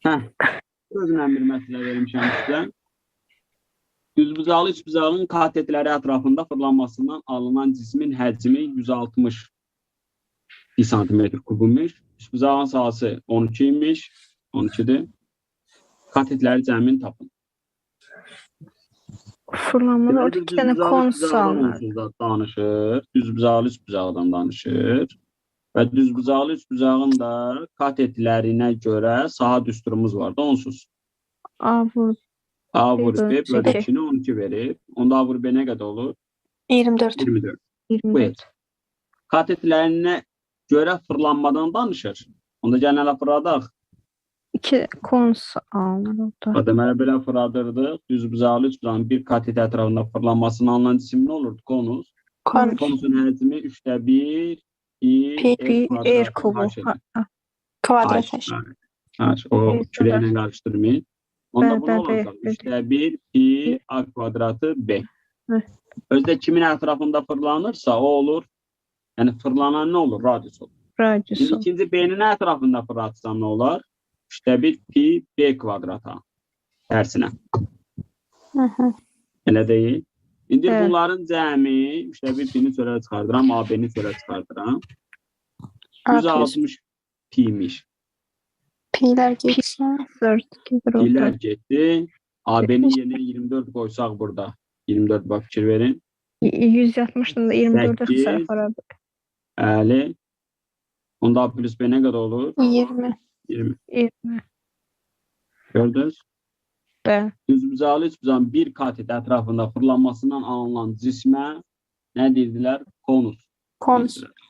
Hə, özümdən bir məsələ vermişəm sizə. Düzbucaqlı üçbucağın katetləri ətrafında fırlanmasından alınan cismin həcmi 160 santimetr kubumuş. Üçbucağın sahəsi 12 imiş. 12'dir. Katetləri cəmin tapın. Fırlanmada orada iki tane konus alınır. Danışır. Düzbucaqlı üçbucaqdan danışır. Və düzbucaqlı üçbucağın da katetlərinə görə saha düsturumuz var da onsuz. A vur A vur B bölü bölü 2'ni 12 verib. Onda A vur B nə qədər olur? 24. 24. 24. Katetlərinə görə fırlanmadan danışır. Onda gəlin hələ fırladaq. İki konus alınır orada. Deməli belə fırladırdıq. Düzbucaqlı üçbucağın bir katet ətrafında fırlanmasının alınan cisim nə olurdu? Konus. Konus. Konusun həcmi 3'də 1 Pi R kubu. Kvadrat H. O kürəylə qarışdırmayın. Onda bu nə Bəli, olacaq? bəli. 3'də 1 pi A kvadratı B. Hı. Özdə kimin ətrafında fırlanırsa o olur. Yəni fırlanan nə olur? Radius olur. Radius. Şimdi ikinci B'nin ətrafında fırlatsam nə olar? 3'də 1 pi B kvadrata. Tərsinə. Elə deyil. İndi Evet. bunların cəmi 3'də 1 pi'ni çölə çıxardıram, AB'ni çölə çıxardıram. A 160 pi'miş. Pi'ler geçse. 4 gelir Pi'lər orada. getdi. AB'nin yerinə 24 qoysaq burada. 24 bak fikir verin. 160'dan da 24'e Sekiz. kısar abi. 50. Onda A plus B nə qədər olur? 20. 20. 20. Gördünüz? Bəli. Düzbucaqlı üçbucağın bir katet ətrafında fırlanmasından alınan cismə nə deyirdilər? Konus. Konus. deyirdilər.